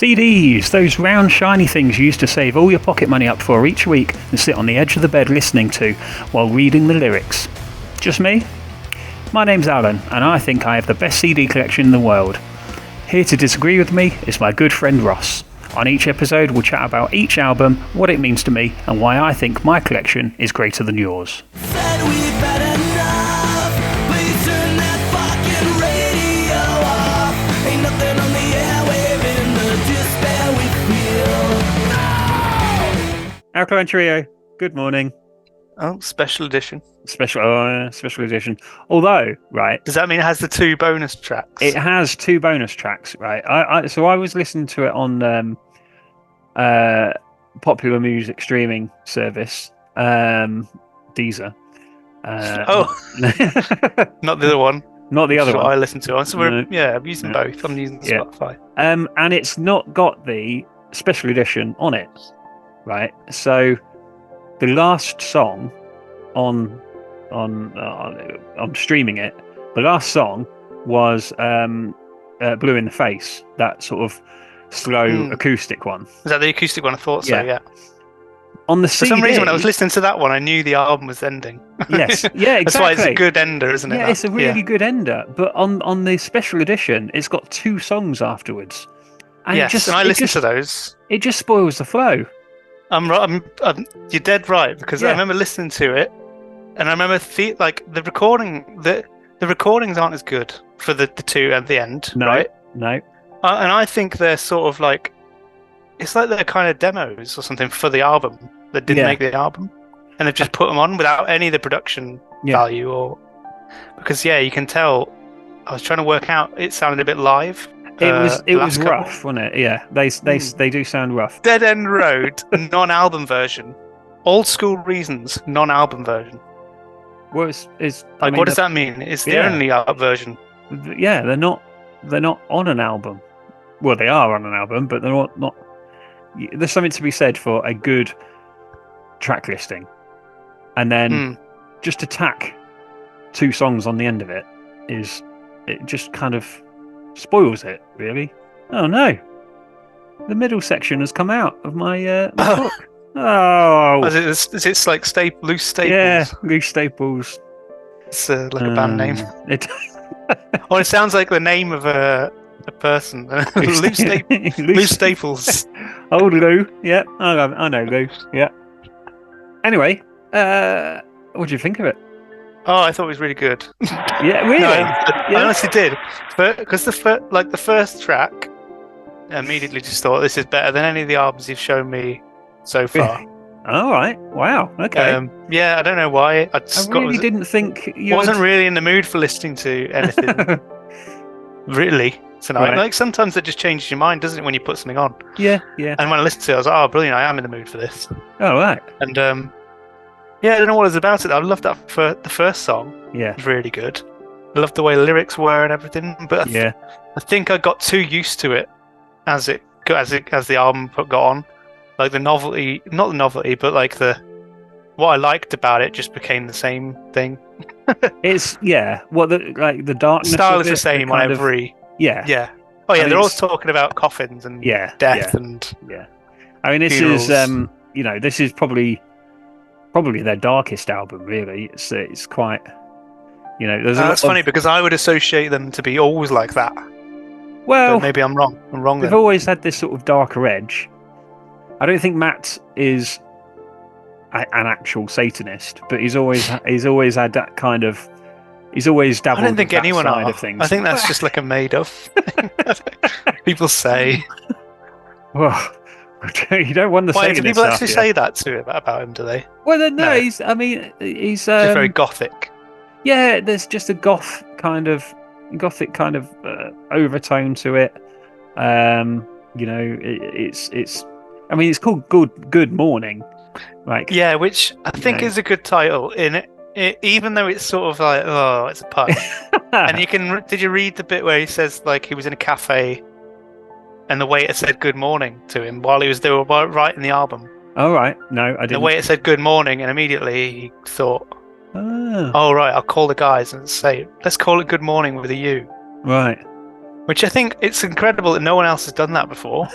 CDs, those round shiny things you used to save all your pocket money up for each week and sit on the edge of the bed listening to while reading the lyrics. Just me? My name's Alan, and I think I have the best CD collection in the world. Here to disagree with me is my good friend Ross. On each episode we'll chat about each album, what it means to me, and why I think my collection is greater than yours. Alkaline Trio, good morning. Oh, special edition. Special edition. Although, right. Does that mean it has the 2 bonus tracks? It has 2 bonus tracks, right? So I was listening to it on popular music streaming service, Deezer. Not the other one. Not the other one. I listen to. I'm using both. I'm using Spotify. And it's not got the special edition on it. Right, so the last song on streaming it, the last song was "Blue in the Face," that sort of slow acoustic one. Is that the acoustic one? I thought so. Yeah. On the CD, for some reason, when I was listening to that one, I knew the album was ending. Yes, yeah, exactly. That's why it's a good ender, isn't it? Yeah, it's a really good ender. But on the special edition, it's got 2 songs afterwards. And and I listened to those. It just spoils the flow. I'm right. You're dead right, because I remember listening to it, and I remember the recording. The recordings aren't as good for the 2 at the end, right? No. And I think they're sort of like, it's like they're kind of demos or something for the album that didn't make the album, and they've just put them on without any of the production value, or because you can tell. I was trying to work out. It sounded a bit live. It was rough, wasn't it? Yeah, they do sound rough. Dead End Road, non-album version. Old School Reasons, non-album version. What does that mean? It's the only version. Yeah, they're not on an album. Well, they are on an album, but they're not. There's something to be said for a good track listing, and then just to tack 2 songs on the end of it just kind of spoils it, really. Oh no, the middle section has come out of my book. Oh, is it like loose staples? Yeah, loose staples. It's like a band name. It sounds like the name of a person. Loose staples. Old Lou. Yeah, I know Lou. Yeah. Anyway, what do you think of it? Oh, I thought it was really good. Yeah, really? No, I honestly did. Because the first track, I immediately just thought this is better than any of the albums you've shown me so far. All right. Wow. Okay. I don't know why. I really didn't think you wasn't really in the mood for listening to anything really tonight. Right. Like sometimes it just changes your mind, doesn't it, when you put something on? Yeah. And when I listened to it, I was like, oh, brilliant! I am in the mood for this. Oh, right. And I don't know what it was about it. I loved that for the first song. Yeah. It was really good. I loved the way the lyrics were and everything. But I think I got too used to it as the album got on. Like the novelty, not the novelty, but like what I liked about it just became the same thing. It's the darkness. Style of is the same on every. Yeah. Oh yeah, they're always talking about coffins and death and. Yeah. I mean, this funerals. Is this is probably their darkest album, really. It's quite, that's funny because I would associate them to be always like that. Well, but maybe I'm wrong. They've always had this sort of darker edge. I don't think Matt is an actual Satanist, but he's always had that kind of. He's always dabbled. I don't think anyone side of things. I think that's just like a made-up. People say. Well. You don't want to say do people actually say that to him about him? Do they? Well, no. He's very gothic. Yeah, there's just a gothic kind of overtone to it. It's. I mean, it's called Good Mourning. Like which I think is a good title in it, even though it's sort of like it's a pun. And did you read the bit where he says like he was in a cafe? And the waiter said good morning to him while they were writing the album. Oh, right. No, I didn't. The waiter said good morning, and immediately he thought, oh, right, I'll call the guys and say, let's call it good morning with a U. Right. Which I think it's incredible that no one else has done that before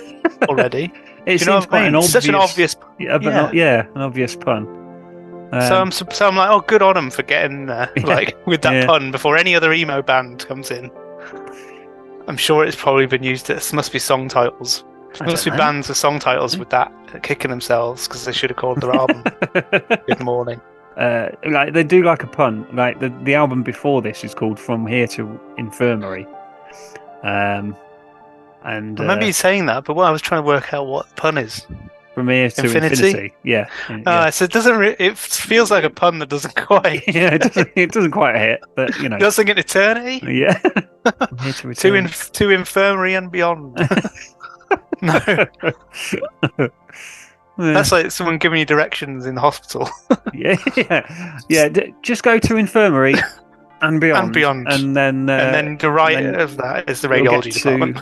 already. It seems quite an obvious, such an obvious, an obvious pun. So I'm like, oh, good on them for getting there, like with that pun before any other emo band comes in. I'm sure it's probably been used. It must be song titles. There must be bands with song titles with that kicking themselves because they should have called their album "Good Mourning." Like they do like a pun. Like the album before this is called "From Here to Infirmary." And I remember you saying that, but I was trying to work out what pun is. From Here to Infinity. Yeah. So it doesn't. It feels like a pun that doesn't quite. It doesn't quite hit, but you know. Nothing in eternity. Yeah. From here to to infirmary and beyond. No. That's like someone giving you directions in the hospital. yeah. Just go to infirmary and beyond. And then the right of that is the radiology department.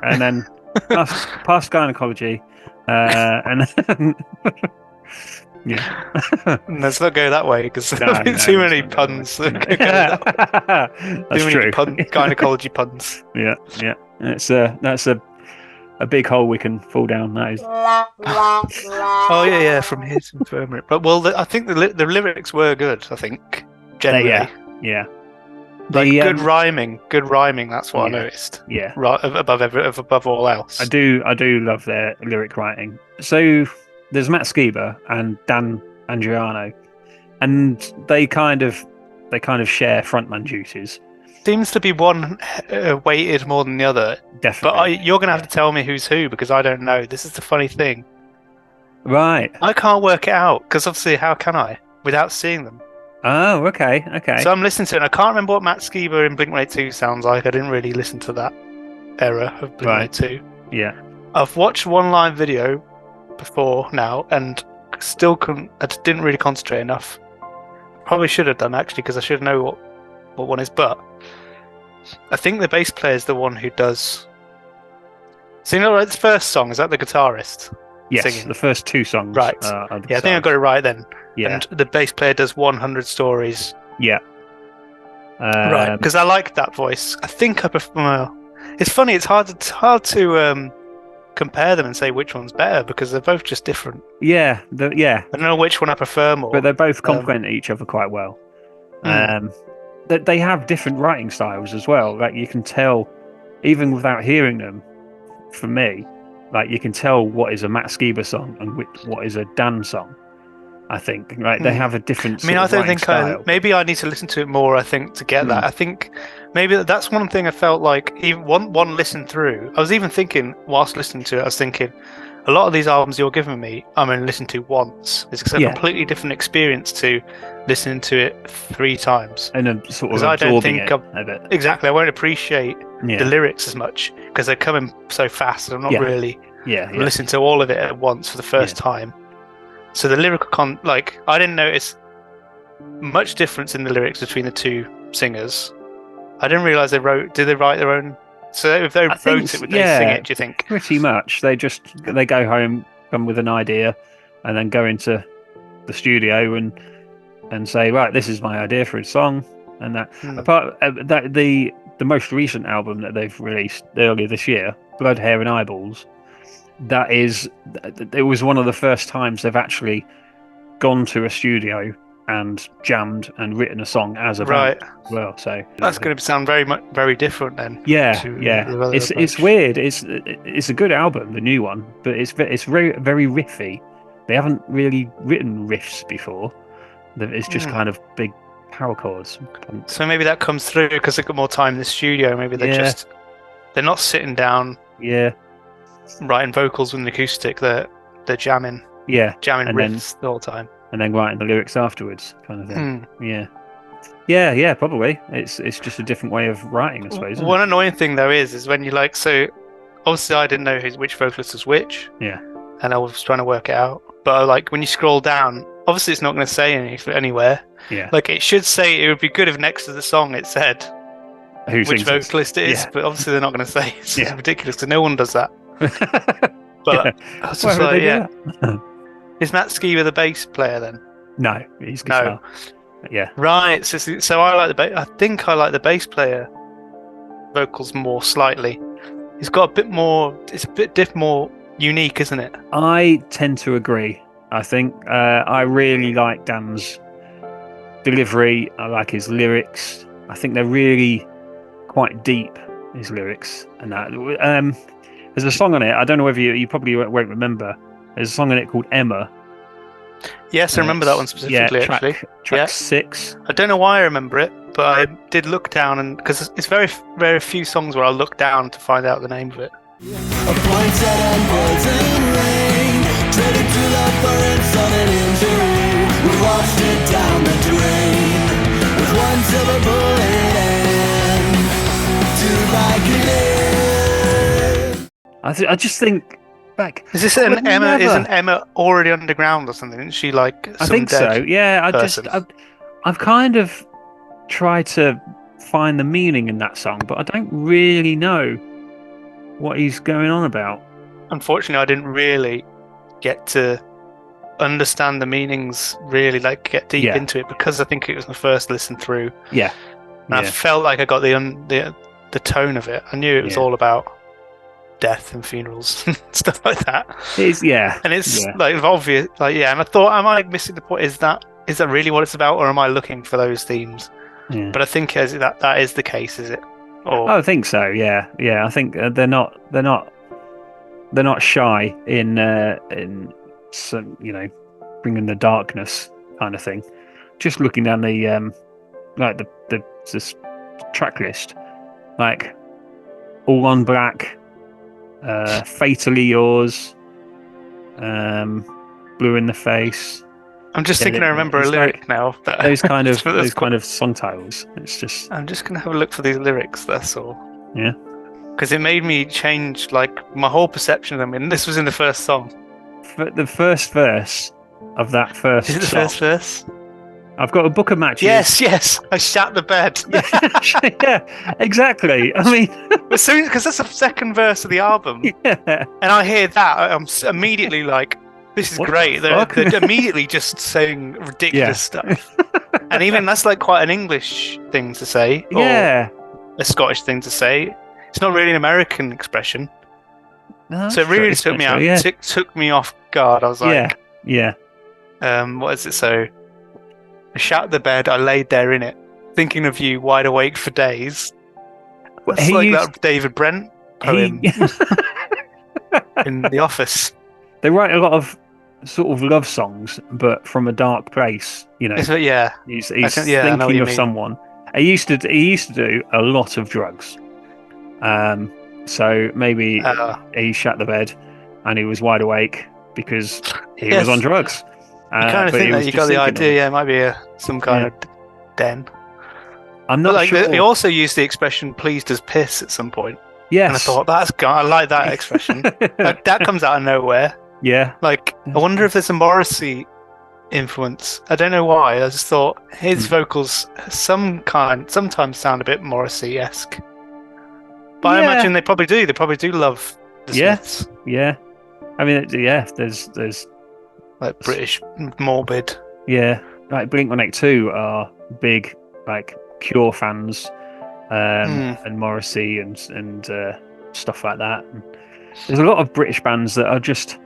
And then past gynecology, and then, Let's not go that way because too many puns. That's true. Gynecology puns. Yeah. That's a big hole we can fall down. That is. Oh yeah. From here to infirmary. But I think the lyrics were good. I think generally. Yeah. Good rhyming. That's what I noticed. Yeah. Right above all else. I do love their lyric writing. So there's Matt Skiba and Dan Andriano, and they kind of share frontman duties. Seems to be one weighted more than the other. Definitely. But you're going to have to tell me who's who because I don't know. This is the funny thing. Right. I can't work it out because obviously how can I without seeing them? Oh, okay. So I'm listening to it and I can't remember what Matt Skiba in Blink-182 sounds like. I didn't really listen to that era of Blink-182. Yeah. I've watched one live video before now and still couldn't. I just didn't really concentrate enough. Probably should have done actually because I should know what one is. But I think the bass player is the one who does. So you know, like, the first song, is that the guitarist? Yes, singing? The first two songs. Right. I think I got it right then. Yeah. And the bass player does 100 Stories. Yeah. Right, because I like that voice. I think I prefer. It's funny. It's hard to compare them and say which one's better because they're both just different. Yeah. I don't know which one I prefer more. But they both complement each other quite well. They have different writing styles as well. Like you can tell, even without hearing them, for me, like you can tell what is a Matt Skiba song and what is a Dan song. I think they have a different. I don't think maybe I need to listen to it more. I think to get that. I think maybe that's one thing I felt like even one listen through. I was even thinking whilst listening to it, I was thinking a lot of these albums you're giving me, I'm going to listen to once. It's a completely different experience to listening to it 3 times. And a sort of absorbing it a bit. Exactly, I won't appreciate the lyrics as much because they're coming so fast. And I'm not really listening to all of it at once for the first time. So the lyrical I didn't notice much difference in the lyrics between the two singers. I didn't realise did they write their own? So if they wrote it, would they sing it, do you think? Pretty much. They go home, come with an idea, and then go into the studio and say, right, this is my idea for a song. And that the most recent album that they've released earlier this year, Blood, Hair and Eyeballs, it was one of the first times they've actually gone to a studio and jammed and written a song as a band as well. So that's going to sound very different then. It's weird. It's a good album, the new one, but it's very very riffy. They haven't really written riffs before. It's just kind of big power chords. So maybe that comes through because they've got more time in the studio. Maybe they're not sitting down. Yeah. Writing vocals with an acoustic. They're jamming. Yeah. Jamming riffs the whole time. And then writing the lyrics afterwards, kind of thing. Yeah, probably. It's just a different way of writing, I suppose. One annoying thing though is when you so obviously I didn't know which vocalist was which. Yeah. And I was trying to work it out, but when you scroll down, obviously it's not going to say anywhere. Yeah. It should say. It would be good if next to the song it said which vocalist it is, but obviously they're not going to say. It's ridiculous because no one does that. But I was just is Matt Skiba the bass player then? No, he's guitar. Yeah. Right. So I like the bass. I think I like the bass player vocals more slightly. It's got a bit more. It's a bit more unique, isn't it? I tend to agree. I think I really like Dan's delivery. I like his lyrics. I think they're really quite deep, his lyrics. And that there's a song on it. I don't know whether you probably won't remember. There's a song on it called Emma. Yes, I remember that one specifically. Track 6. I don't know why I remember it, but I did look down, and because it's very few songs where I'll look down to find out the name of it. Appointed and golden rain, traded to love for insult and injury. We washed it down the drain with one silver bullet and 2 Vicodin. I just think back. Is this an Emma? Isn't Emma already underground or something? Isn't she like some I think so. Yeah, I've kind of tried to find the meaning in that song, but I don't really know what he's going on about. Unfortunately, I didn't really get to understand the meanings, really like get deep into it, because I think it was my first listen through. Yeah. And I felt like I got the tone of it. I knew it was all about death and funerals and stuff like that. And it's like obvious, like and I thought, am I missing the point? Is that really what it's about, or am I looking for those themes? Yeah. But I think that is the case, is it? Or... I think so. Yeah. I think they're not shy in some, bringing the darkness kind of thing. Just looking down the this track list, like All on Black, Fatally Yours, Blue in the Face. I'm just thinking I remember a lyric now. Those kind of song titles. It's just. I'm just gonna have a look for these lyrics. That's all. Yeah. Because it made me change like my whole perception of them. And this was in the first song. The first verse of that first. Is it the song, first verse? I've got a book of matches. Yes. I shat the bed. Yeah, exactly. I mean, as soon because that's the second verse of the album. Yeah. And I hear that, I'm immediately like, this is what great. They're immediately just saying ridiculous stuff. And even that's like quite an English thing to say. Or a Scottish thing to say. It's not really an American expression. No, so it really took me out. It took me off guard. I was like, what is it? So I shat the bed, I laid there in it, thinking of you, wide awake for days. It's like that David Brent poem in The Office. They write a lot of sort of love songs, but from a dark place. He's thinking of someone. He used to do a lot of drugs. So maybe he shat the bed and he was wide awake because he was on drugs. I kind of think that you got the idea. Yeah, it might be some kind of den. I'm not sure. They also used the expression "pleased as piss" at some point. Yes, and I thought I like that expression. Like, that comes out of nowhere. Yeah. Like, I wonder if there's a Morrissey influence. I don't know why. I just thought his vocals sometimes sound a bit Morrissey-esque. But I imagine they probably do. They probably do love the Smiths. Yeah. I mean, there's like British morbid. Yeah. Like Blink-182 are big like Cure fans, and Morrissey and stuff like that. And there's a lot of British bands that are just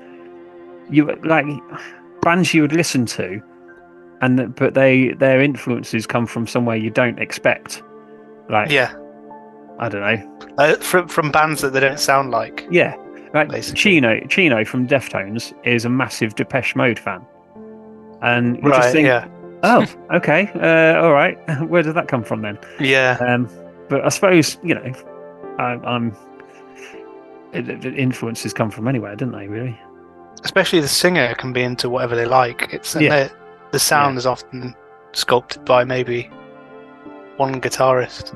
bands you would listen to, but their influences come from somewhere you don't expect. Like I don't know, from bands that they don't sound like. Yeah, like Chino from Deftones is a massive Depeche Mode fan, and you just think, oh, okay, all right, where did that come from then? Yeah. But I suppose the influences come from anywhere, don't they? Really. Especially the singer can be into whatever they like. The sound is often sculpted by maybe one guitarist.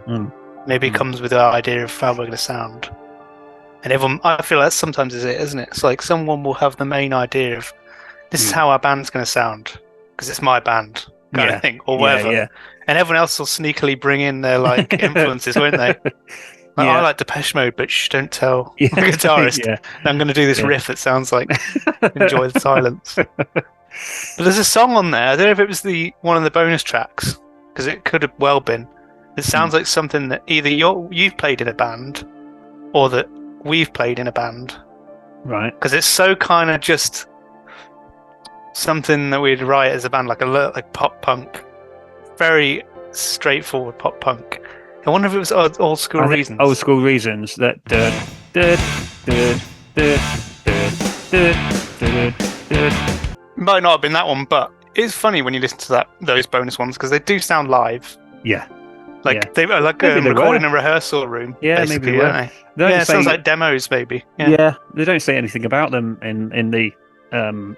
Maybe comes with the idea of how we're going to sound. And everyone, I feel that sometimes is it, isn't it? It's like someone will have the main idea of this is how our band's going to sound because it's my band kind of thing, or whatever. Yeah. And everyone else will sneakily bring in their like influences, won't they? I like Depeche Mode, but don't tell the guitarist. I'm going to do this riff that sounds like Enjoy the Silence. But there's a song on there. I don't know if it was one of the bonus tracks, because it could have well been. It sounds like something that either you've played in a band, or that we've played in a band. Right. Because it's so kind of just something that we'd write as a band, like pop punk, very straightforward pop punk. I wonder if it was old school reasons. Old school reasons that. Might not have been that one, but it's funny when you listen to those bonus ones because they do sound live. Yeah. They were like recording a rehearsal room. Yeah, basically, maybe don't they? Yeah, it sounds like demos, maybe. Yeah, they don't say anything about them in the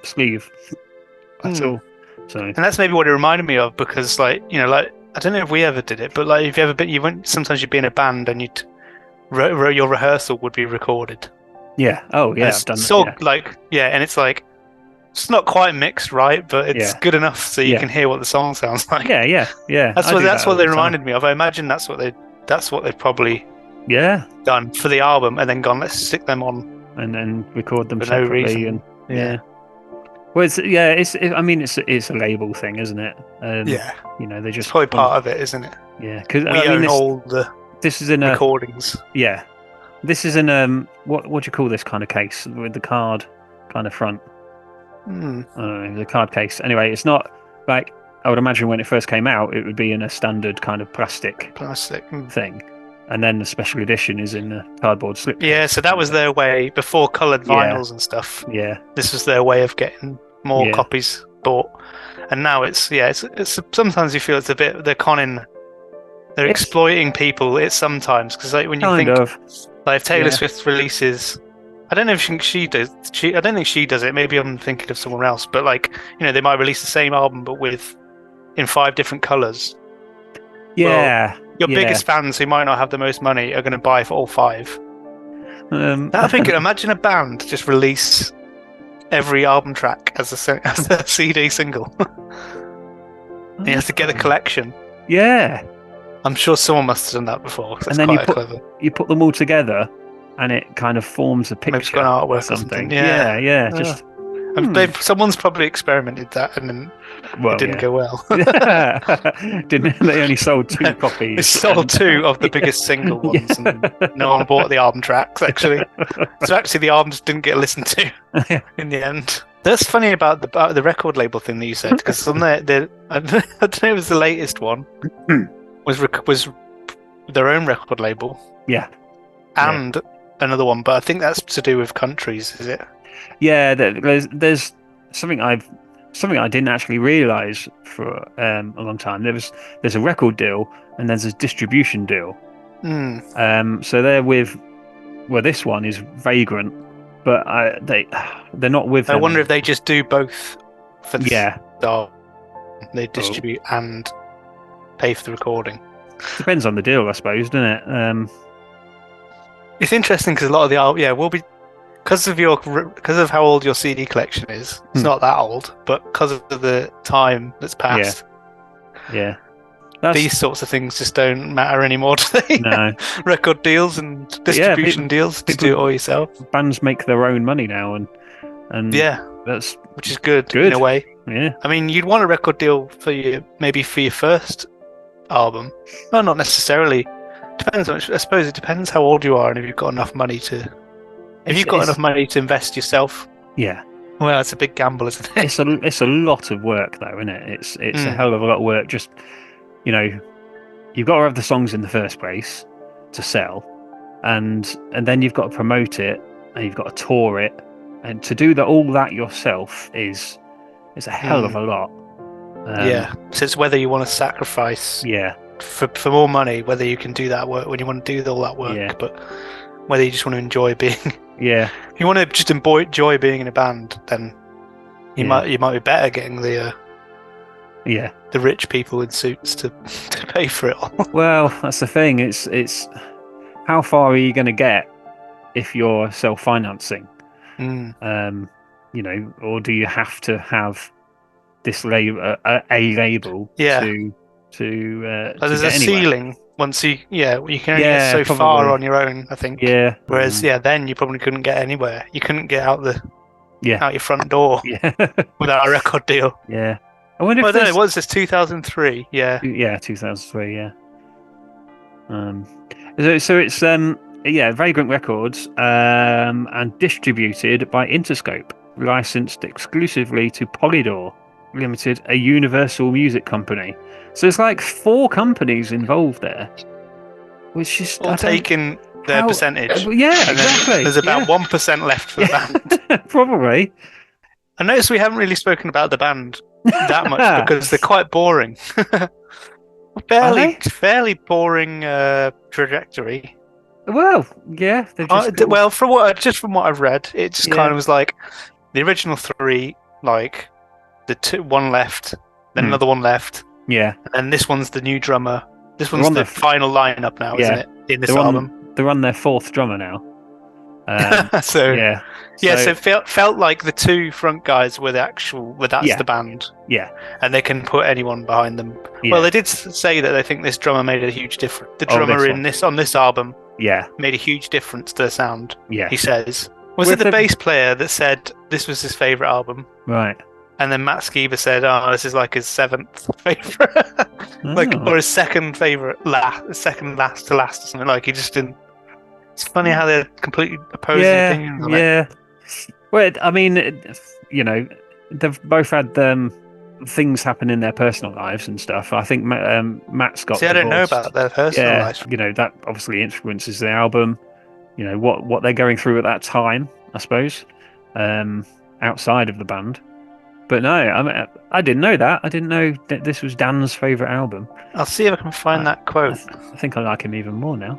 sleeve at all. So, and that's maybe what it reminded me of because, I don't know if we ever did it, but if you ever been, sometimes you'd be in a band and your rehearsal would be recorded. Yeah. Oh, yeah. I've done that. And it's like it's not quite mixed, right? But it's good enough so you can hear what the song sounds like. Yeah. That's what they reminded me of. I imagine that's what they've probably done for the album, and then gone, let's stick them on and then record them for separately. No reason. And well, it's a label thing, isn't it? They just it's probably part of it, isn't it? Yeah, because we own all the this is in recordings. This is in what do you call this kind of case with the card kind of front? I don't know, the card case. Anyway, it's not like I would imagine when it first came out, it would be in a standard kind of plastic thing, and then the special edition is in a cardboard slip. Yeah, so that was their way before coloured vinyls and stuff. Yeah, this was their way of getting more copies bought, and now it's sometimes you feel it's a bit they're exploiting people. It's sometimes because when you think if Taylor Swift releases. I don't know if she does. I don't think she does it. Maybe I'm thinking of someone else. But they might release the same album, but in 5 different colours. Yeah. Well, your biggest fans who might not have the most money are going to buy for all 5. I think imagine a band just release every album track as a CD single. And you have to get the collection. Yeah. I'm sure someone must have done that before. And then you put them all together. And it kind of forms a picture. Maybe it's got artwork or something. Yeah. Just someone's probably experimented that, and then it didn't go well. Didn't they? Only sold 2 copies. They sold 2 of the biggest single ones, and no one bought the album tracks. Actually, so the albums didn't get listened to in the end. That's funny about the record label thing that you said, because on I don't know if it was the latest one was their own record label. Yeah, and. Another one, but I think that's to do with countries, is it? Yeah, there's something I didn't actually realise for a long time. There's a record deal and there's a distribution deal. So they're with this one is Vagrant, but they're not with. I wonder if they just do both for the start. They distribute and pay for the recording. Depends on the deal, I suppose, doesn't it? It's interesting because a lot of the will be because of how old your CD collection is. It's not that old, but because of the time that's passed, these sorts of things just don't matter anymore, do they? No, record deals and distribution deals to do it all yourself. Bands make their own money now, and that's which is good in a way. Yeah, I mean, you'd want a record deal for your first album. Well, not necessarily. Depends. I suppose it depends how old you are and if you've got enough money to. If you've got enough money to invest yourself. Yeah. Well, it's a big gamble, isn't it? It's a lot of work, though, isn't it? It's a hell of a lot of work. Just you've got to have the songs in the first place to sell, and then you've got to promote it, and you've got to tour it, and to do all that yourself is a hell of a lot. So it's whether you want to sacrifice. Yeah. For more money, whether you can do that work when you want to do all that work, but whether you just want to enjoy being, if you want to just enjoy being in a band, then you might be better getting the rich people in suits to pay for it all. Well, that's the thing. It's how far are you going to get if you're self-financing? Or do you have to have this label, a label there's a ceiling once you can only get so far on your own, I think. Whereas then you probably couldn't get anywhere. You couldn't get out out your front door without a record deal. I wonder if I don't know, what was this, 2003? 2003. So it's Vagrant Records, and distributed by Interscope, licensed exclusively to Polydor Limited, a Universal Music company. So there's like 4 companies involved there, which is all taking their percentage. Yeah, exactly. There's about 1% left for the band. Probably. I noticed we haven't really spoken about the band that much because they're quite boring. Fairly boring trajectory. Well, yeah. From what I've read, it just kind of was like the original 3, like the one left, then another one left. Yeah. And this one's the new drummer. This one's the final lineup now, isn't it? In this album. They're on their 4th drummer now. So it felt like the 2 front guys were the band. Yeah. And they can put anyone behind them. Yeah. Well, they did say that they think this drummer made a huge difference. The drummer on this album made a huge difference to the sound, he says. Was it the bass player that said this was his favourite album? Right. And then Matt Skiba said, this is like his 7th favourite. Or his second favourite, second last to last or something. Like, he just didn't... It's funny how they're completely opposing opinions on it. Well, I mean, they've both had things happen in their personal lives and stuff. I think Matt's got. See, I don't know about their personal lives. That obviously influences the album. What they're going through at that time, I suppose, outside of the band. But no, I didn't know that. I didn't know that this was Dan's favourite album. I'll see if I can find that quote. I think I like him even more now.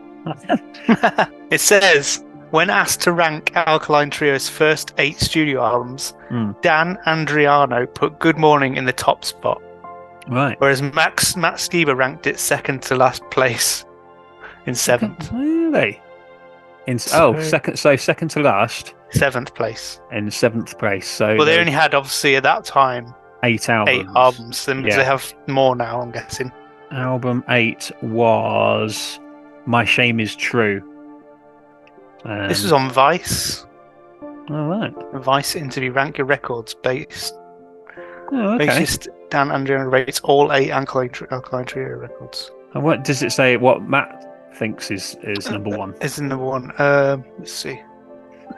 It says, when asked to rank Alkaline Trio's first 8 studio albums, Dan Andriano put Good Mourning in the top spot. Right. Whereas Matt Skiba ranked it second to last place in 7th. Really? Second to last. 7th place. In 7th place. So they only had, obviously, at that time, 8 albums. 8 albums. They have more now, I'm guessing. Album 8 was My Shame Is True. This was on Vice. All right. Vice interview, Rank Your Records, based. Oh, okay. Bassist Dan Andriano rates all 8 Alkaline Trio records. And what does it say? What Matt thinks is number 1? Is number 1. Let's see.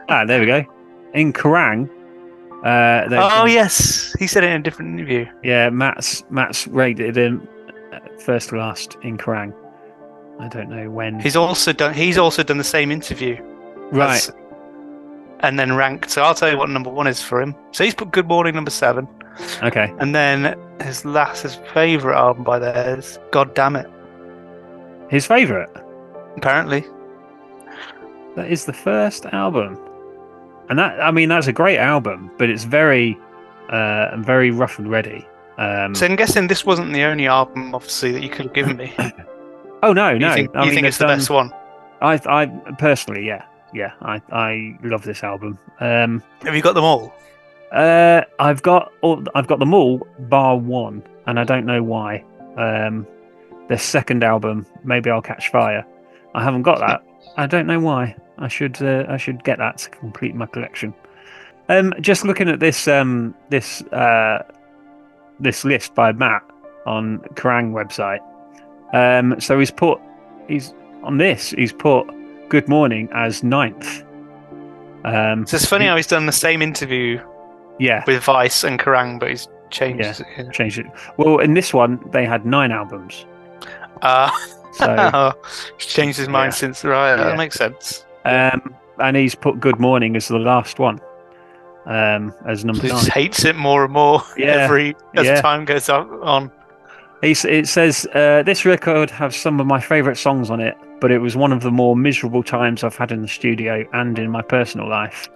There we go. In Kerrang. Yes, he said it in a different interview. Yeah, Matt's rated him first to last in Kerrang. I don't know when. He's also done the same interview. Right. And then ranked. So I'll tell you what number 1 is for him. So he's put Good Mourning number 7. Okay. And then his favourite album by there is God Damn It. His favourite? Apparently. That is the first album. And that's a great album, but it's very rough and ready. So I'm guessing this wasn't the only album, obviously, that you could have given me. Oh no! You think it's the best one? I personally, I love this album. Have you got them all? I've got them all bar 1, and I don't know why. Their second album, Maybe I'll Catch Fire. I haven't got that. I don't know why. I should get that to complete my collection. Just looking at this this list by Matt on Kerrang website. So he's put Good Mourning as 9th. So it's funny how he's done the same interview with Vice and Kerrang, but he's changed it. Well, in this one, they had 9 albums. So he's changed his mind since. Right, that makes sense. And he's put Good Mourning as the last one. As number 9. He just hates it more and more as time goes on. It says, this record has some of my favourite songs on it, but it was one of the more miserable times I've had in the studio and in my personal life.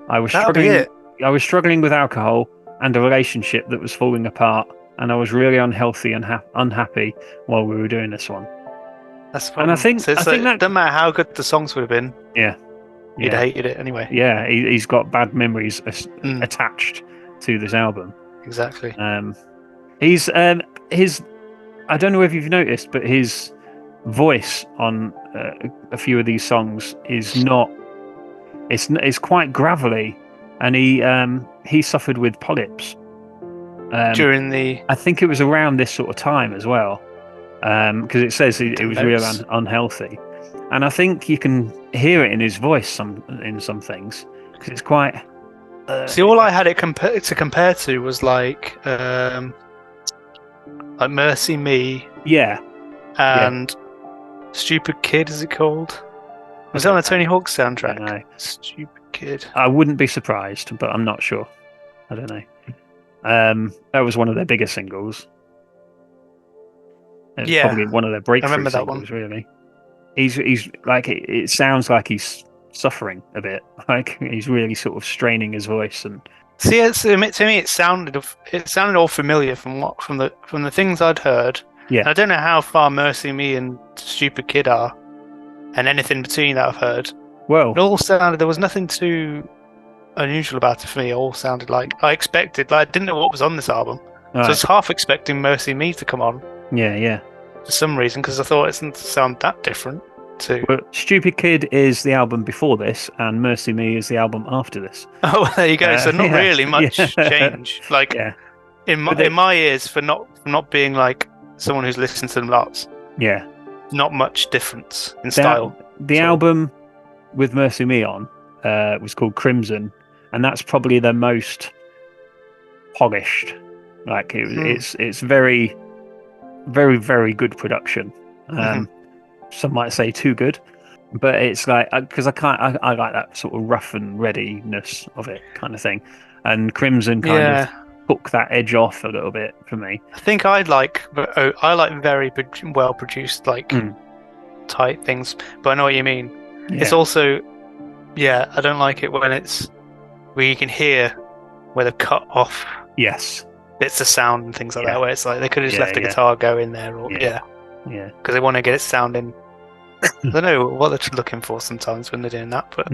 I was struggling with alcohol and a relationship that was falling apart, and I was really unhealthy and unhappy while we were doing this one. That's fun. And I think that doesn't matter how good the songs would have been. You'd hated it anyway. Yeah, he's got bad memories attached to this album. Exactly. He's his. I don't know if you've noticed, but his voice on a few of these songs is not. It's quite gravelly, and he suffered with polyps during the. I think it was around this sort of time as well. because it says it was real unhealthy, and I think you can hear it in his voice in some things because it's quite. See, all I had it to compare to was like Mercy Me. Yeah. And Stupid Kid, is it called? Was that on a Tony Hawk soundtrack? No. Stupid Kid. I wouldn't be surprised, but I'm not sure. I don't know. That was one of their bigger singles. Probably one of their breakthrough singles, really. He's like it sounds like he's suffering a bit. Like he's really sort of straining his voice and. See, to me, it sounded all familiar from the things I'd heard. Yeah. And I don't know how far Mercy Me and Stupid Kid are, and anything between that I've heard. Well, it all sounded. There was nothing too unusual about it for me. It all sounded like I expected. Like I didn't know what was on this album, so I was half expecting Mercy Me to come on. Yeah. For some reason, because I thought it didn't sound that different. Well, Stupid Kid is the album before this, and Mercy Me is the album after this. Oh, well, there you go. So not really much change. Like in my ears, for not being like someone who's listened to them lots. Yeah. Not much difference in style. The album with Mercy Me on was called Crimson, and that's probably the most polished. Like it's very, very, very good production. Some might say too good, but it's like because I like that sort of rough and readiness of it kind of thing, and Crimson kind of took that edge off a little bit for me. I think I like very well produced tight things, but I know what you mean. Yeah. It's also I don't like it when it's where you can hear where they've cut off bits of sound and things like that, where it's like they could have just left a guitar go in there or because they want to get it sounding. I don't know what they're looking for sometimes when they're doing that, but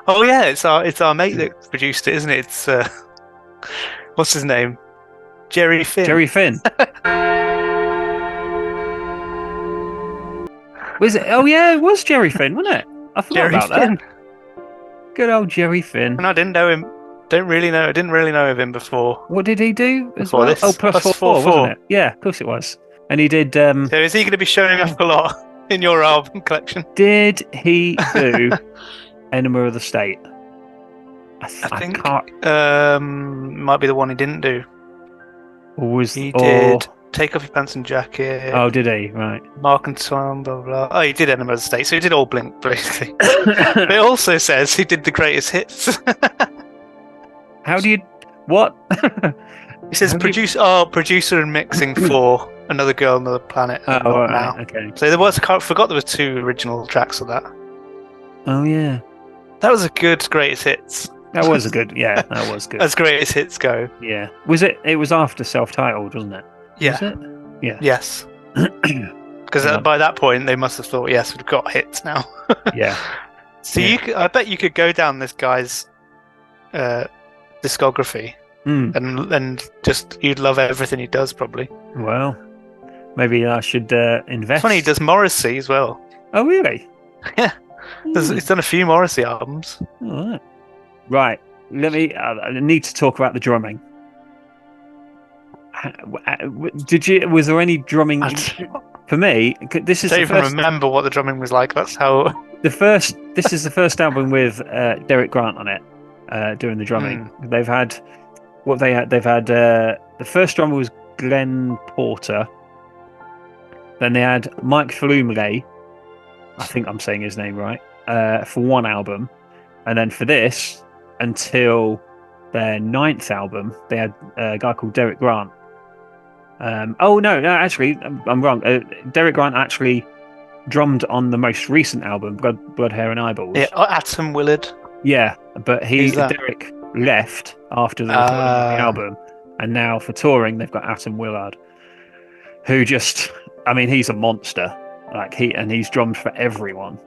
it's our mate that produced it, isn't it? It's what's his name? Jerry Finn. Jerry Finn. Was it? Oh yeah, it was Jerry Finn, wasn't it? I forgot about that. Good old Jerry Finn. And I didn't know him. I didn't really know of him before. What did he do as before well? This? Oh, plus four, wasn't it? Yeah, of course it was. And he did. So is he going to be showing up a lot in your album collection? Did he do Enema of the State? I think might be the one he didn't do. Or did Take Off Your Pants and Jacket. Oh, did he? Right. Mark and Tom, blah, blah, blah. Oh, he did Enema of the State, so he did all Blink, basically. But it also says he did the greatest hits. How do you... What? He says producer and mixing for Another Girl, Another Planet. Oh, right, okay. So there was... I forgot there was 2 original tracks of that. Oh, yeah. That was a good greatest hits. That was a good... Yeah, that was good. As greatest hits go. Yeah. Was it... It was after self-titled, wasn't it? Yeah. Was it? Yeah. Yes. Because by that point, they must have thought, yes, we've got hits now. Yeah. So I bet you could go down this guy's discography and just you'd love everything he does, probably. Well, maybe I should invest. It's funny, he does Morrissey as well. Oh, really? Yeah. He's done a few Morrissey albums. All right. Let me. I need to talk about the drumming. Was there any drumming? For me, this is. I don't even remember what the drumming was like. That's how. This is the first album with Derek Grant on it, doing the drumming. They've had what they had. They've had the first drummer was Glenn Porter. Then they had Mike Falumle, I think I'm saying his name right, for one album, and then for this until their 9th album, they had a guy called Derek Grant. Actually, I'm wrong. Derek Grant actually drummed on the most recent album, Blood, Hair and Eyeballs. Yeah, Atom Willard. Yeah, but Derek left after the recording of the album, and now for touring they've got Atom Willard, who just, I mean, he's a monster. Like he's drummed for everyone.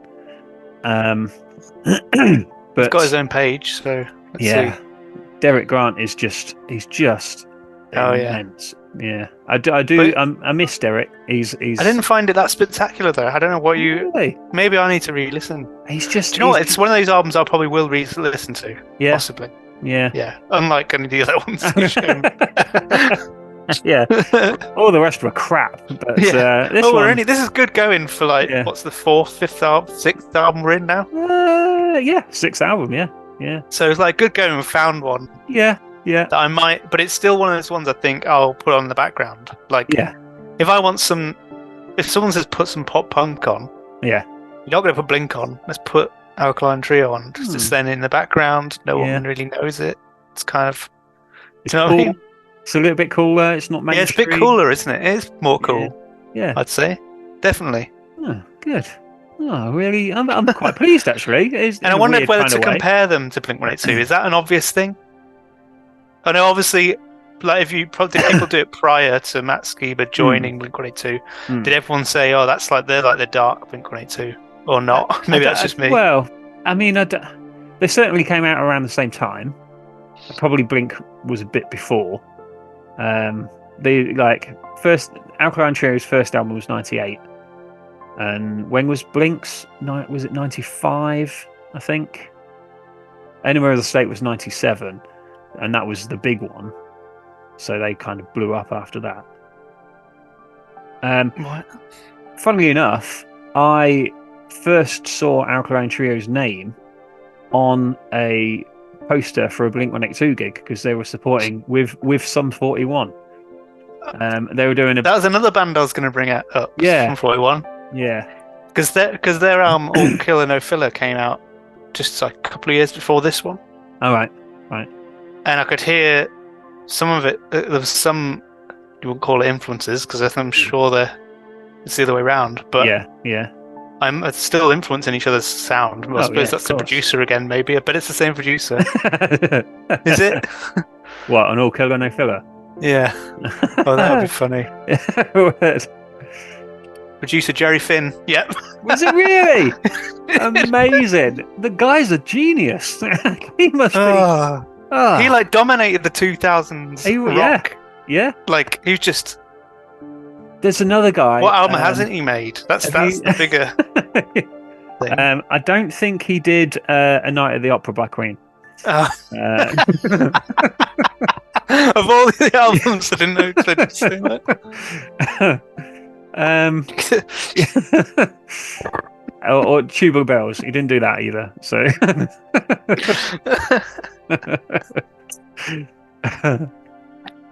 But he's got his own page, so let's see. Derek Grant is just immense. Yeah, I do. I miss Derek. He's. I didn't find it that spectacular though. I don't know what you. Really? Maybe I need to re-listen. He's just. Do you know what? It's one of those albums I probably will re-listen to. Yeah. Possibly. Yeah. Yeah. Unlike any of the other ones. Yeah. All the rest were crap. But this one... this is good going for like, what's the 4th, 5th album, 6th album we're in now? Yeah, 6th album, yeah. So it's like good going, we found one. Yeah. That I might, but it's still one of those ones I think I'll put on in the background. Like, if I want some, if someone says put some pop punk on, you're not going to put Blink on. Let's put Alkaline Trio on. Just it's then in the background. No one really knows it. It's kind of, it's cool. What I mean? It's a little bit cooler. It's not mainstream. Yeah, it's a bit cooler, isn't it? It's more cool. Yeah. I'd say. Definitely. Oh, good. Oh, really? I'm quite pleased, actually. And I wondered whether to compare them to Blink-182. Is that an obvious thing? I know, obviously, like if people do it prior to Matt Skiba joining Blink-182, did everyone say, "Oh, that's like they're like the dark Blink-182," or not? Maybe that's just me. Well, I mean, they certainly came out around the same time. Probably Blink was a bit before. First Alkaline Trio's first album was 98, and when was Blink's? Was it 95? I think. Anywhere of the State was 97. And that was the big one. So they kind of blew up after that. Funnily enough, I first saw Alkaline Trio's name on a poster for a Blink-182 gig because they were supporting with Sum 41. They were doing that was another band I was going to bring up. Sum 41. Yeah. Because their All Killer No Filler came out just like a couple of years before this one. All right. And I could hear some of it. There was some, you wouldn't call it influences, because I'm sure it's the other way around. But yeah. I'm still influencing each other's sound. I suppose that's the producer again, maybe. I bet it's the same producer. Is it? What, an All Killer No Filler? Yeah. Oh, that would be funny. Producer Jerry Finn. Yep. Was it really? Amazing. The guy's a genius. He must be. He like dominated the 2000s rock. Yeah. Like he was just. There's another guy. What album hasn't he made? That's the bigger thing. I don't think he did A Night at the Opera by Queen. Of all the albums, I didn't know they'd say that. Or Tubular Bells. He didn't do that either. So.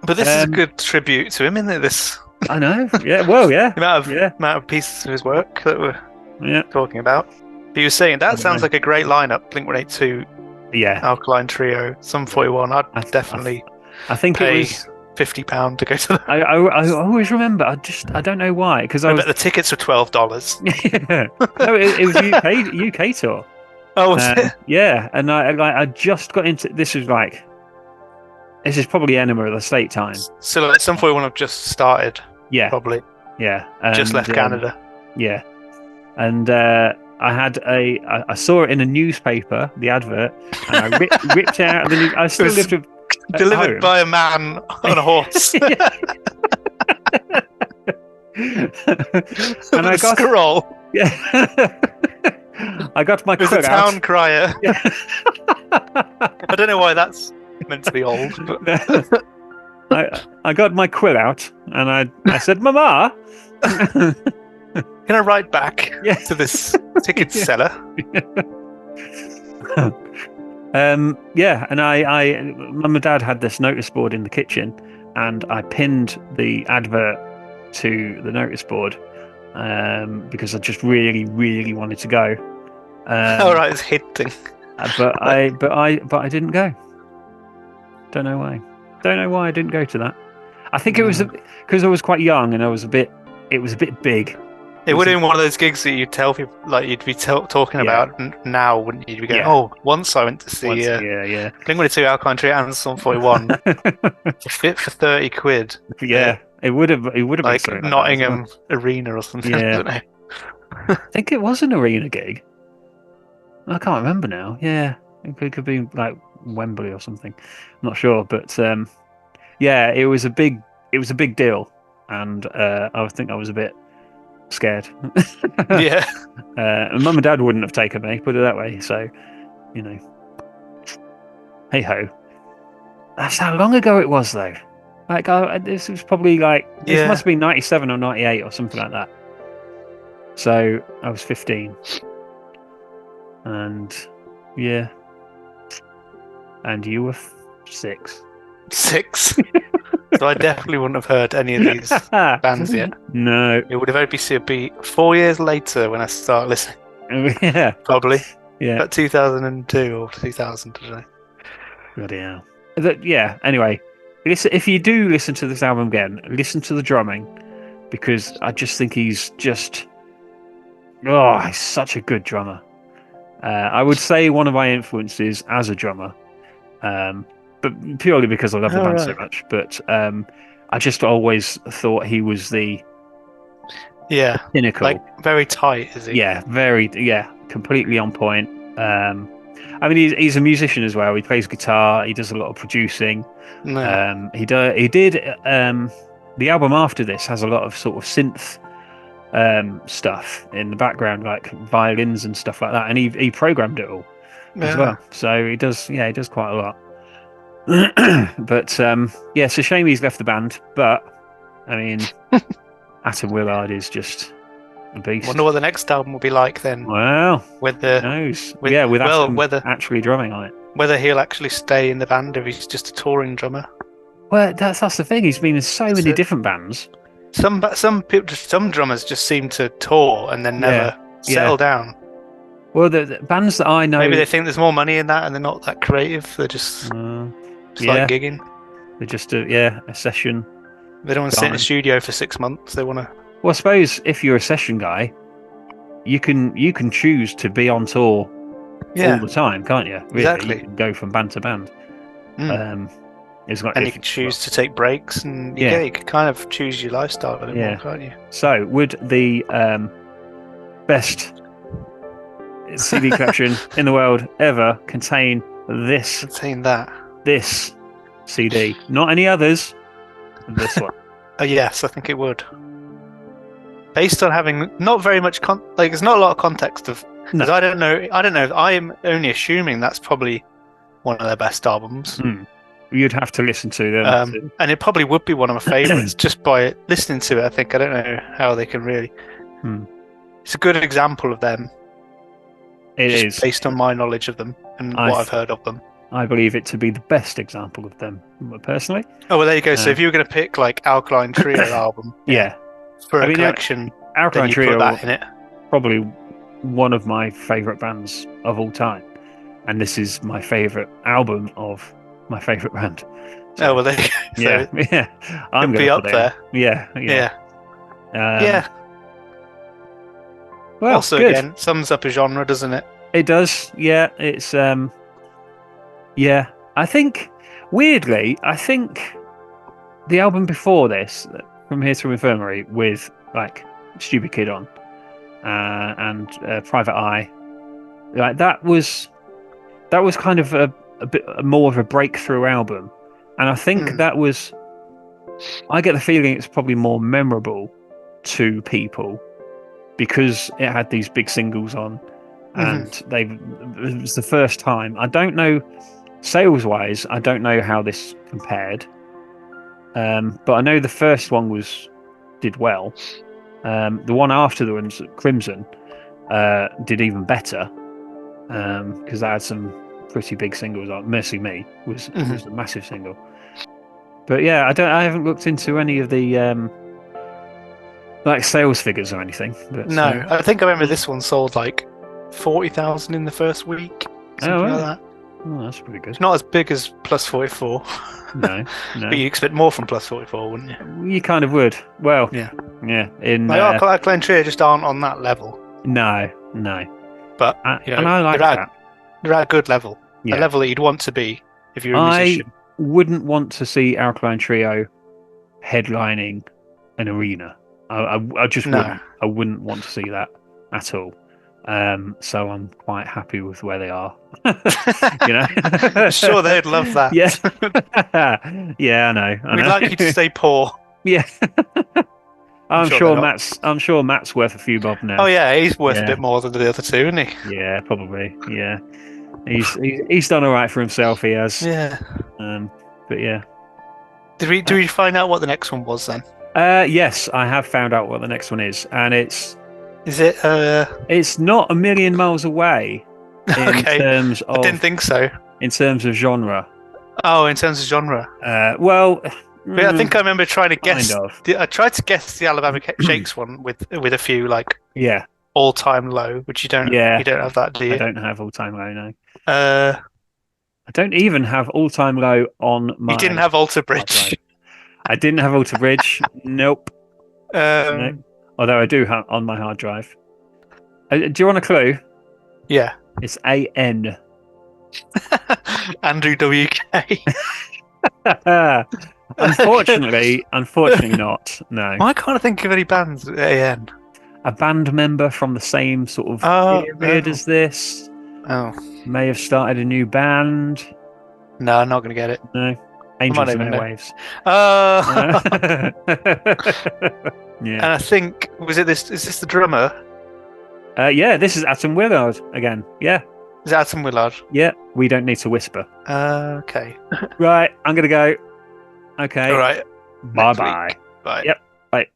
But this is a good tribute to him, isn't it? This. I know. Yeah. Well, yeah. The amount of pieces of his work that we're talking about. But you were saying that sounds like a great lineup. Blink-182. Yeah. Alkaline Trio. Sum 41. I'd definitely. I think pay it was £50 to go to that. I always remember. I don't know why. Because I bet the tickets were $12. Yeah. No, it was UK tour. Oh, was it? Yeah, and I just got into this. This is probably Enema of the State time. So like Sum 41 have just started. Yeah, probably. Yeah, just left Canada. Yeah, and I saw it in a newspaper, the advert, and I ripped it out of the news. I still lived delivered by a man on a horse. And I got scroll. Yeah. I got my quill out. It was a town crier. Yeah. I don't know why that's meant to be old. But... I got my quill out and I said, "Mama, can I write back to this ticket seller?" And Mum and Dad had this notice board in the kitchen, and I pinned the advert to the notice board because I just really, really wanted to go. All right, it's hinting. But I didn't go. Don't know why. Don't know why I didn't go to that. I think it was because I was quite young and it was a bit big. It would have been one of those gigs that you'd tell people, like you'd be talking about now, wouldn't you? You'd be going, "Oh, once I went to see Blink-182, Alkaline Trio, and Sum 41 fit for £30." Yeah, it would have like been Nottingham Arena or something. Yeah. I don't know. I think it was an arena gig. I can't remember now. Yeah, it could be like Wembley or something. I'm not sure, but it was a big deal, and I think I was a bit scared. Yeah. Mum and Dad wouldn't have taken me, put it that way. So, hey ho. That's how long ago it was, though. Like, this was probably like this must have been 97 or 98 or something like that. So I was 15, and yeah, and you were 6. 6. So I definitely wouldn't have heard any of these bands yet. No, it would have only been 4 years later when I start listening. Yeah, Probably. Yeah, about 2002 or 2000. I don't know. Bloody hell. Yeah. Anyway, if you do listen to this album again, listen to the drumming, because I just think he's such a good drummer. I would say one of my influences as a drummer, but purely because I love the band so much. But I just always thought he was the pinnacle. Like very tight, is he? Yeah, completely on point. I mean, he's a musician as well. He plays guitar. He does a lot of producing. No. He did. The album after this has a lot of sort of synth stuff in the background, like violins and stuff like that, and he programmed it all as well. So he does quite a lot. But it's a shame he's left the band. But I mean, Atom Willard is just a beast. Wonder what the next album will be like then. Well, who knows? With Atom actually drumming on it. Whether he'll actually stay in the band if he's just a touring drummer. Well, that's the thing. He's been in so many different bands. Some drummers just seem to tour and then never settle down. Well, the bands that I know, maybe they think there's more money in that and they're not that creative. They're just like gigging. They're just a session. They don't want to sit in a studio for 6 months. They want to. Well, I suppose if you're a session guy, you can choose to be on tour all the time, can't you? Really? Exactly. You can go from band to band. And you can choose to take breaks, and you can kind of choose your lifestyle a bit more, can't you? So, would the best CD collection in the world ever contain this? Contain that? This CD, not any others. This one. Yes, I think it would. Based on having not very much there's not a lot of context of. Because I don't know. I'm only assuming that's probably one of their best albums. You'd have to listen to them. And it probably would be one of my favourites just by listening to it. I think I don't know how they can really. It's a good example of them. It is based on my knowledge of them and what I've heard of them. I believe it to be the best example of them, personally. Oh well, there you go. So if you were going to pick like Alkaline Trio album, for a collection, Alkaline Trio, put that in it. Probably one of my favourite bands of all time, and this is my favourite album of my favourite band. So, well, there you go. So I'm going to be up there. Yeah. Well, also, good. Again, sums up a genre, doesn't it? It does. Yeah, it's I think weirdly, the album before this, From Here to Infirmary, with like Stupid Kid on and Private Eye, like that was kind of a bit more of a breakthrough album, and I think that was. I get the feeling it's probably more memorable to people because it had these big singles on, and it was the first time. I don't know, sales-wise, I don't know how this compared, but I know the first one did well. The one after the ones, Crimson, did even better because they had some pretty big singles. Like Mercy Me was a massive single. But yeah, I haven't looked into any of the like sales figures or anything. But, no, I think I remember this one sold like 40,000 in the first week. Something like that. Oh, that's pretty good. It's not as big as Plus 44. No. But you expect more from Plus 44, wouldn't you? You kind of would. Well, yeah. In Alkaline Trio just aren't on that level. No. But and I like that. They're at a good level. A level that you'd want to be if you're a musician. I wouldn't want to see Alkaline Trio headlining an arena. I just wouldn't. I wouldn't want to see that at all. So I'm quite happy with where they are. I'm sure they'd love that. Yeah, I know. We'd like you to stay poor. Yeah. I'm sure Matt's worth a few bob now. Oh yeah, he's worth a bit more than the other two, isn't he? Yeah, probably. Yeah. He's done all right for himself. He has. Yeah. But yeah. Did we find out what the next one was then? Yes, I have found out what the next one is, and is it? It's not a million miles away in terms of. I didn't think so. In terms of genre. Oh, in terms of genre. I think I remember trying to guess. Kind of. I tried to guess the Alabama Shakes one with a few like all-time low, which you don't. Yeah. You don't have that, do you? I don't have all-time low, no. I don't even have all-time low on my. You didn't have Alter Bridge. I didn't have Alter Bridge. Nope. No. Although I do have on my hard drive. Do you want a clue? Yeah. It's AN. Andrew WK. Unfortunately not. No. I can't think of any bands at AN. A band member from the same sort of period as this. Oh. May have started a new band. No, I'm not going to get it. No. Angels and Airwaves. Yeah. And I think is this the drummer? Yeah, this is Atom Willard again. Yeah. Is it Atom Willard? Yeah. We don't need to whisper. Okay. Right, I'm gonna go. Okay. All right. Bye. Bye. Yep. Bye.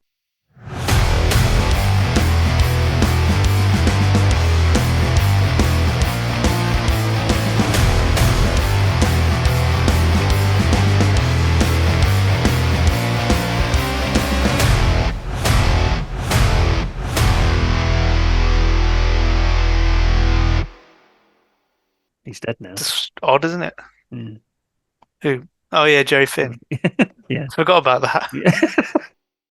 He's dead now. It's odd, isn't it? Mm. Who? Oh yeah, Jerry Finn. Yeah. Forgot about that. Yeah.